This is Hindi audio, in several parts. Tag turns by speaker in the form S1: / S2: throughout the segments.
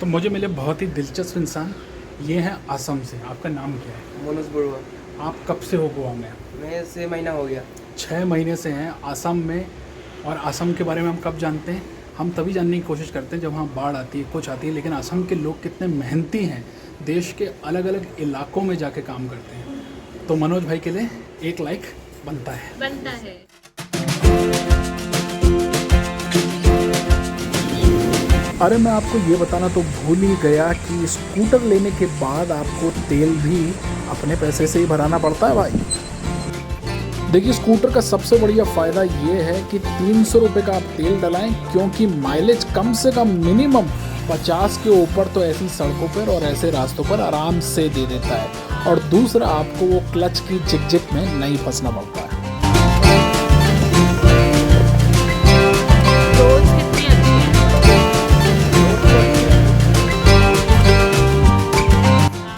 S1: तो मुझे मिले बहुत ही दिलचस्प इंसान, ये हैं असम से। आपका नाम क्या है?
S2: मनोज बरुआ।
S1: आप कब से हो गोवा में?
S2: मैं 6 महीना हो गया।
S1: 6 महीने से हैं असम में। और असम के बारे में हम कब जानते हैं? हम तभी जानने की कोशिश करते हैं जब वहाँ बाढ़ आती है, कुछ आती है। लेकिन असम के लोग कितने मेहनती हैं, देश के अलग अलग इलाकों में जाके काम करते हैं। तो मनोज भाई के लिए एक लाइक बनता है। अरे मैं आपको ये बताना तो भूल ही गया कि स्कूटर लेने के बाद आपको तेल भी अपने पैसे से ही भराना पड़ता है भाई। देखिए, स्कूटर का सबसे बढ़िया फ़ायदा ये है कि 300 रुपये का आप तेल डलाएं, क्योंकि माइलेज कम से कम मिनिमम 50 के ऊपर तो ऐसी सड़कों पर और ऐसे रास्तों पर आराम से दे देता है। और दूसरा, आपको वो क्लच की झिकझिक में नहीं फंसना पड़ता है।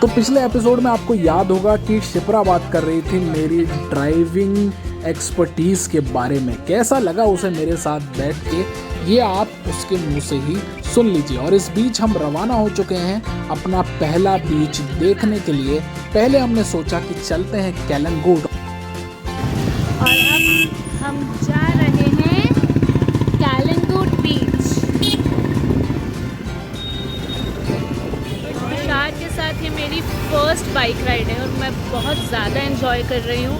S1: तो पिछले एपिसोड में आपको याद होगा कि शिप्रा बात कर रही थी मेरी ड्राइविंग एक्सपर्टीज़ के बारे में। कैसा लगा उसे मेरे साथ बैठ के, ये आप उसके मुंह से ही सुन लीजिए। और इस बीच हम रवाना हो चुके हैं अपना पहला बीच देखने के लिए। पहले हमने सोचा कि चलते हैं कैलंगुड,
S3: और अब हम जा रहे हैं कैलंगुड बीच। तुषार के साथ ये मेरी फर्स्ट बाइक राइड है और मैं बहुत ज़्यादा एंजॉय कर रही हूँ।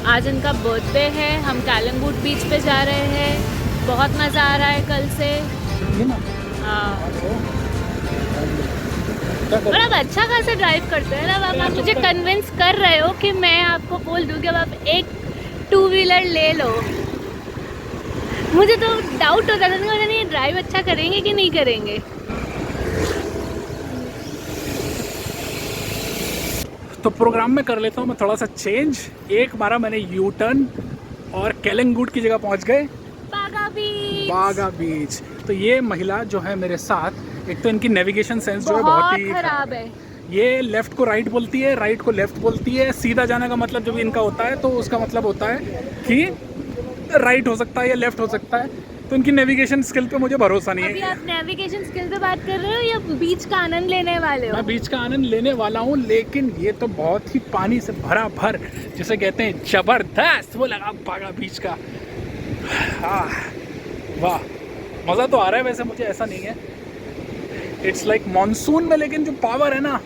S3: आज इनका बर्थडे है, हम कैलंगुड बीच पे जा रहे हैं। बहुत मज़ा आ रहा है कल से। हाँ, और अब अच्छा खासा ड्राइव करते हैं ना। अब आप मुझे कन्विंस कर रहे हो कि मैं आपको बोल दूँ कि अब आप एक 2 व्हीलर ले लो। मुझे तो डाउट होता था कि नहीं ड्राइव अच्छा करेंगे कि नहीं करेंगे।
S1: तो प्रोग्राम में कर लेता हूँ मैं थोड़ा सा चेंज। एक बारा मैंने यू टर्न और कैलंगुड की जगह पहुँच गए, बागा बीच। तो ये महिला जो है मेरे साथ, एक तो इनकी नेविगेशन सेंस जो है बहुत ही
S3: खराब है।
S1: ये लेफ़्ट को राइट बोलती है, राइट को लेफ़्ट बोलती है। सीधा जाने का मतलब जब इनका होता है तो उसका मतलब होता है कि राइट हो सकता है या लेफ़्ट हो सकता है। तो इनकी नेविगेशन स्किल पे मुझे भरोसा नहीं है।
S3: अभी आप नेविगेशन स्किल पे बात कर रहे हो या बीच का आनंद लेने वाले हो?
S1: मैं बीच का आनंद लेने वाला हूँ, लेकिन ये तो बहुत ही पानी से भरा भर, जिसे कहते हैं जबरदस्त, वो लगा बागा बीच का। वाह, मज़ा तो आ रहा है। वैसे मुझे ऐसा नहीं है, इट्स लाइक मॉनसून में, लेकिन जो पावर है ना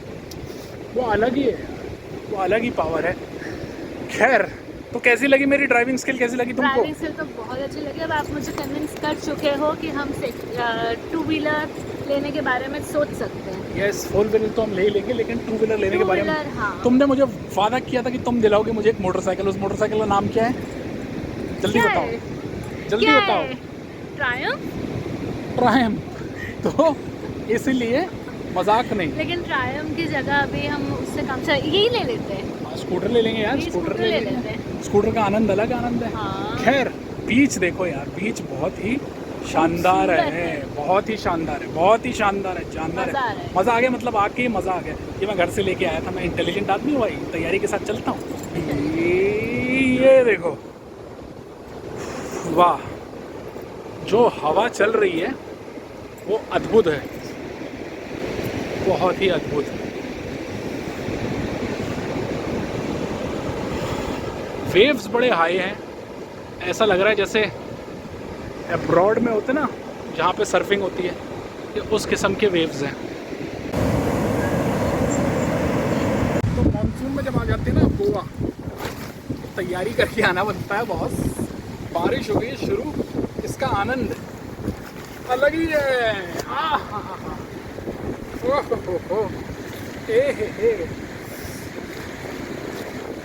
S1: वो अलग ही है, वो अलग ही पावर है। खैर, तो कैसी लगी मेरी ड्राइविंग स्किल? कैसी लगी तुमको?
S3: ड्राइविंग स्किल तो बहुत अच्छी लगी। अब आप मुझे कन्विंस कर चुके हो कि हम 2 व्हीलर लेने के बारे में सोच सकते हैं।
S1: यस, 4 व्हीलर तो हम ले ही लेंगे, लेकिन 2 व्हीलर लेने के बारे में
S3: हाँ।
S1: तुमने मुझे वादा किया था कि तुम दिलाओगे मुझे एक मोटरसाइकिल। उस मोटरसाइकिल का नाम क्या है? जल्दी
S3: क्या
S1: बताओ,
S3: है?
S1: जल्दी
S3: क्या
S1: बताओ।
S3: है?
S1: ट्रायम्फ। तो इसीलिए मजाक नहीं,
S3: लेकिन ट्रायम्फ की जगह अभी हम उससे कम से यही ले लेते हैं।
S1: स्कूटर ले लेंगे यार,
S3: ये
S1: स्कूटर ले
S3: लेते
S1: लेंगे।
S3: हैं।
S1: स्कूटर का आनंद अलग आनंद है।
S3: हाँ।
S1: खैर, बीच देखो यार, बीच बहुत ही शानदार है, बहुत ही शानदार है, बहुत ही शानदार है, शानदार
S3: मज़ा आ
S1: है।
S3: रहा है।
S1: मज़ा आ गया, मतलब आके ही मज़ा आ गया। ये मैं घर से लेके आया था, मैं इंटेलिजेंट आदमी हूँ भाई, तैयारी के साथ चलता हूँ। ये देखो, वाह, जो हवा चल रही है वो अद्भुत है, बहुत ही अद्भुत। वेव्स बड़े हाई हैं, ऐसा लग रहा है जैसे अब्रॉड में होते ना, जहाँ पे सर्फिंग होती है, ये उस किस्म के वेव्स हैं। तो मानसून में जब आ जाते हैं ना गोवा, तैयारी करके आना बनता है बॉस। बारिश हो गई है शुरू, इसका आनंद अलग ही है।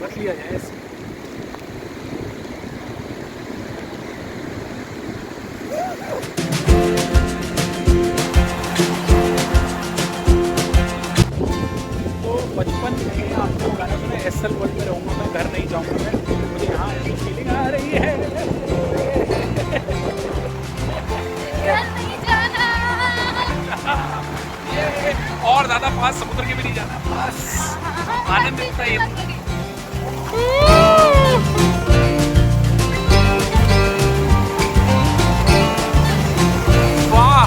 S1: रख लिया जाए इसको। तो बचपन में आपको गाना सुना, एसएल वर्ल्ड में रहूँगा मैं, घर नहीं जाऊँगा मैं, मुझे यहाँ ऐसी फीलिंग आ रही है।
S3: घर नहीं जाना।
S1: और ज़्यादा पास समुद्र के भी नहीं जाना, बस आनंद इतना ही। वाह,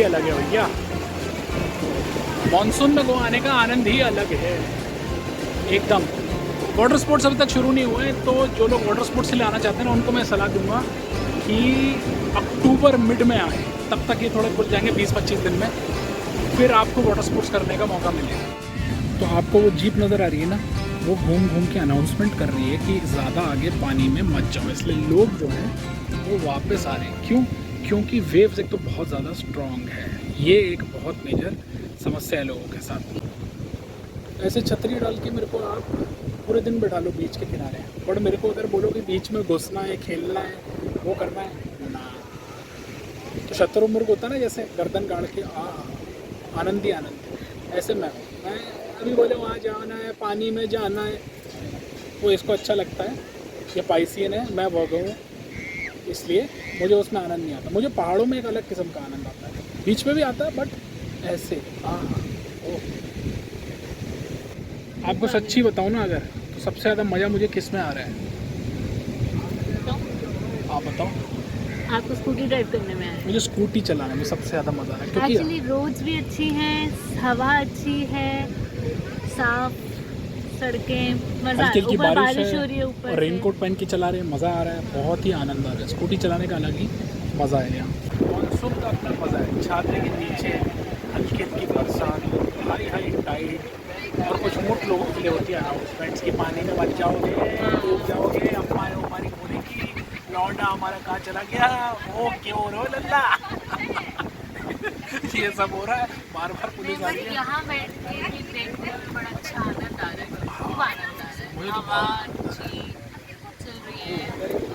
S1: अलग है भैया। मॉनसून में गोवा आने का आनंद ही अलग है एकदम। वाटर स्पोर्ट्स अभी तक शुरू नहीं हुए, तो जो लोग वाटर स्पोर्ट्स के लिए आना चाहते हैं ना, उनको मैं सलाह दूंगा कि अक्टूबर मिड में आए, तब तक ये थोड़े खुल जाएंगे 20-25 दिन में, फिर आपको वाटर स्पोर्ट्स करने का मौका मिलेगा। तो आपको वो जीप नज़र आ रही है ना, वो घूम घूम के अनाउंसमेंट कर रही है कि ज़्यादा आगे पानी में मत जाओ, इसलिए लोग जो हैं वो वापस आ रहे हैं। क्यों? क्योंकि वेव्स एक तो बहुत ज़्यादा स्ट्रॉन्ग है। ये एक बहुत मेजर समस्या है लोगों के साथ। ऐसे छतरी डाल के मेरे को आप पूरे दिन बैठा लो बीच के किनारे, बट मेरे को अगर बोलो कि बीच में घुसना है, खेलना है, वो करना है ना, तो शतुरमुर्ग होता है ना, जैसे गर्दन गाड़ के आनंद ही आनंद, ऐसे मैं अभी बोले वहाँ जाना है, पानी में जाना है, वो इसको अच्छा लगता है। ये पाइसियन है, मैं भोगा हूँ, इसलिए मुझे उसमें आनंद नहीं आता। मुझे पहाड़ों में एक अलग किस्म का आनंद आता है, बीच में भी आता है, बट ऐसे आपको सच्ची बताऊँ ना, अगर तो सबसे ज़्यादा मज़ा मुझे किस में आ रहा है, आप बताओ।
S3: आपको स्कूटी ड्राइव करने में है?
S1: मुझे स्कूटी चलाने में सबसे ज़्यादा मज़ा आ रहा है, क्योंकि
S3: एक्चुअली रोड्स भी अच्छी हैं, हवा अच्छी है, साफ सड़कें, मज़ा,
S1: हल्की हल्की
S3: ऊपर
S1: बारिश
S3: बारिश हो रही है,
S1: है
S3: ऊपर
S1: और रेनकोट पहन के चला रहे हैं, मज़ा आ रहा है, बहुत ही आनंद आ रहा है। स्कूटी चलाने का अलग ही मज़ा है यहाँ। मानसून का अपना मज़ा है, छाते के नीचे हल्की हल्की बरसात, हाई हाई टाइड, और कुछ मोट लोगों के लिए होती है अनाउंसमेंट्स कि पानी में मत जाओगे, डूब जाओगे, अम्मा हमारी बोलेगी लौंडा हमारा कहाँ चला गया, वो क्यों रो लल्ला। ये सब हो रहा है, बार बार पुलिस आ रही है।
S3: यहाँ बैठ के भी देखने में बड़ा अच्छा आनंद आ रहा है, खूब आनंद आ रहा है।
S1: मुझे तो
S3: हवा अच्छी चल रही है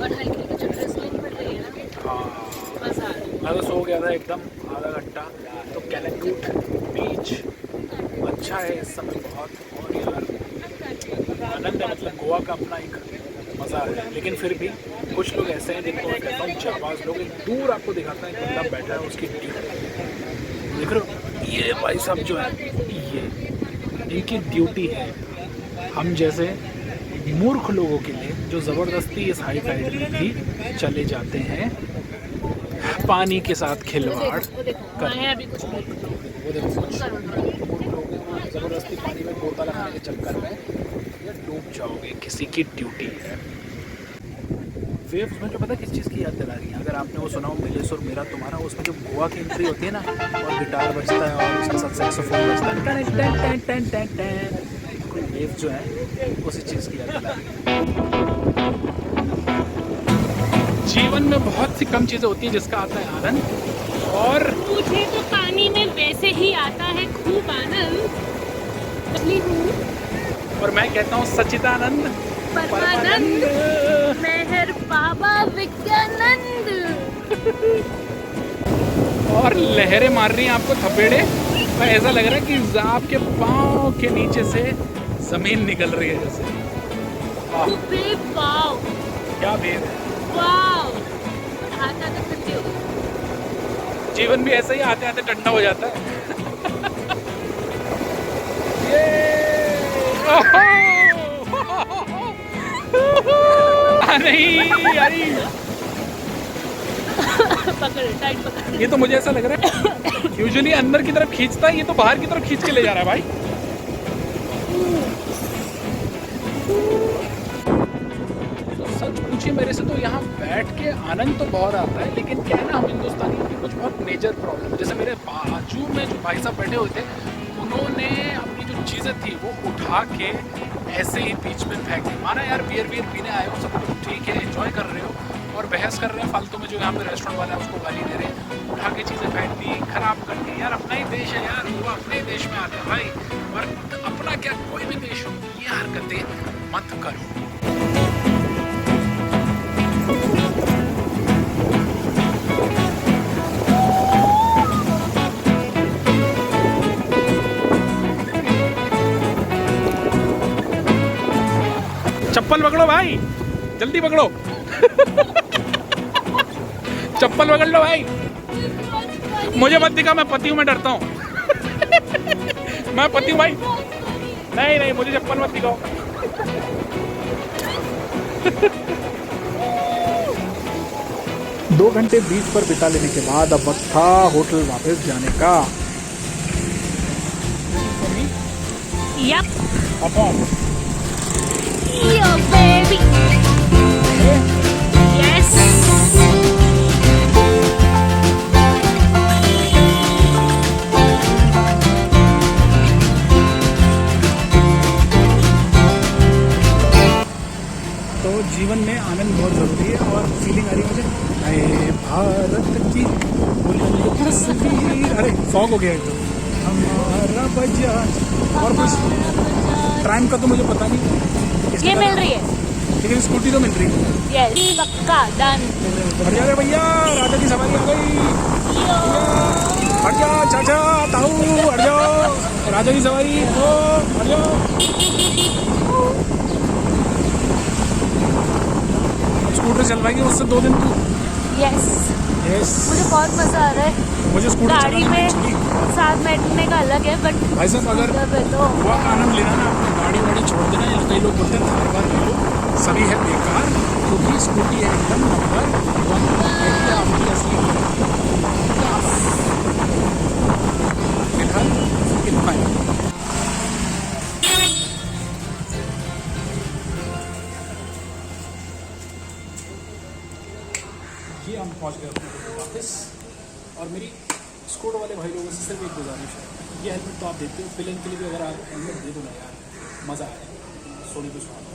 S3: और हल्की हल्की जो ड्रिजलिंग पड़ रही है ना, मज़ा आ रहा है।
S1: मैं तो सो गया था एकदम आधा घंटा। तो कैलंगूट बीच अच्छा है इस समय बहुत, और यार आनंद है, मतलब गोवा का अपना एक मज़ा है। लेकिन फिर भी कुछ लोग ऐसे हैं जिनको मैं कहता हूँ जाबाज लोग। एक दूर आपको दिखाता है, एक बंदा बैठा है, उसकी ड्यूटी देख रहे हो, ये भाई साहब जो है, ये इनकी ड्यूटी है। हम जैसे मूर्ख लोगों के लिए जो ज़बरदस्ती इस हाई टाइड में भी चले जाते हैं, पानी के साथ खिलवाड़ कर, वो देखो कुछ ज़बरदस्ती पानी में गोता लगाने के चक्कर में या डूब जाओगे, किसी की ड्यूटी है। वेव्स में जो पता किस चीज़ की याद दिला रही है, अगर आपने वो सुना हो मिले सुर मेरा तुम्हारा, उसमें जो गोवा की एंट्री होती है ना, और गिटार बजता है और उसके साथ सैक्सोफोन बजता है, कोई वेव जो है उसी चीज़ की याद दिला रही है। जीवन में बहुत सी कम चीज़ें होती हैं जिसका आता है आनंद, और
S3: मुझे तो पानी में वैसे ही आता है खूब आनंद।
S1: और मैं कहता हूँ सच्चिदानंद
S3: परमानंद मेहर बाबा विज्ञानंद।
S1: और लहरें मार रही हैं आपको थपेड़े, और ऐसा लग रहा है कि आपके पाँव के नीचे से जमीन निकल रही है जैसे।
S3: वाव,
S1: क्या वेव है,
S3: वाव, हाथ आते ठंडी हो गई।
S1: जीवन भी ऐसे ही आते आते ठंडा हो जाता है। नहीं आई,
S3: पकड़, टाइट पकड़।
S1: ये तो मुझे ऐसा लग रहा है यूजुअली अंदर की तरफ खींचता है, ये तो बाहर की तरफ खींच के ले जा रहा है भाई। सच पूछिए मेरे से तो यहाँ बैठ के आनंद तो बहुत आता है, लेकिन क्या है ना, हम हिंदुस्तानी की कुछ बहुत मेजर प्रॉब्लम, जैसे मेरे बाजू में जो भाई साहब बैठे हुए थे, उन्होंने अपनी जो चीज़ें थी वो उठा के ऐसे ही बीच में फेंक दी। माना यार बियर पीने आए हो, सब कुछ ठीक है, एंजॉय कर रहे हो, और बहस कर रहे हैं फालतू में, जो यहाँ पे रेस्टोरेंट वाले हैं उसको गाली दे रहे हैं, उठा के चीज़ें फेंक दी, खराब कर दी। यार अपना ही देश है यार, वो अपने ही देश में आते हैं भाई, और अपना क्या कोई भी देश हो, ये हरकतें मत करो। चप्पल पकड़ो भाई, जल्दी पकड़ो। चप्पल पकड़ लो भाई, मुझे मत दिखा, मैं पति हूँ, मैं डरता हूँ। मैं पति हूँ भाई, नहीं नहीं मुझे चप्पल मत दिखाओ। 2 घंटे बीच पर बिता लेने के बाद अब वक्त था होटल वापस जाने का।
S3: Yep.
S1: अपन
S3: Yo, baby. Yes.
S1: तो जीवन में आनंद बहुत ज़रूरी है और फीलिंग आ रही है मुझे नए भारत की बुलंद तस्वीर। अरे फॉग हो गया एकदम। हमारा बजाज और कुछ टाइम का तो मुझे पता नहीं।
S3: ये मिल रही है।
S1: लेकिन स्कूटी तो मिल रही है।
S3: यस पक्का डन।
S1: बढ़िया रे भैया, राजा की सवारी आ गई। हट जा चाचा, ताऊ हट जाओ, राजा की सवारी ओ हट जाओ। स्कूटर चलवाएगी उससे 2 दिन तू।
S3: यस
S1: यस
S3: मुझे बहुत मजा आ रहा है।
S1: मुझे स्कूटर
S3: गाड़ी
S1: चलाना
S3: में
S1: नहीं चाहिए।
S3: साथ बैठने का अलग है बट
S1: भाई साहब अगर
S3: तो
S1: वो आनंद लेना ना, अपनी गाड़ी वाड़ी छोड़ देना। या कई लोग बोलते हैं थार बार ले लो, सभी है बेकार, क्योंकि स्कूटी है एकदम नंबर 1 आपकी असली। फिलहाल इतना ही। ये हम पहुंच गए अपने होटल वापस। और मेरी स्कूटर वाले भाई लोगों से सिर्फ एक गुजारिश है, ये हेलमेट तो आप देते हो, फिल्म के लिए भी अगर आप हेलमेट दे दो ना यार, मज़ा आए सोने पे सुहाना।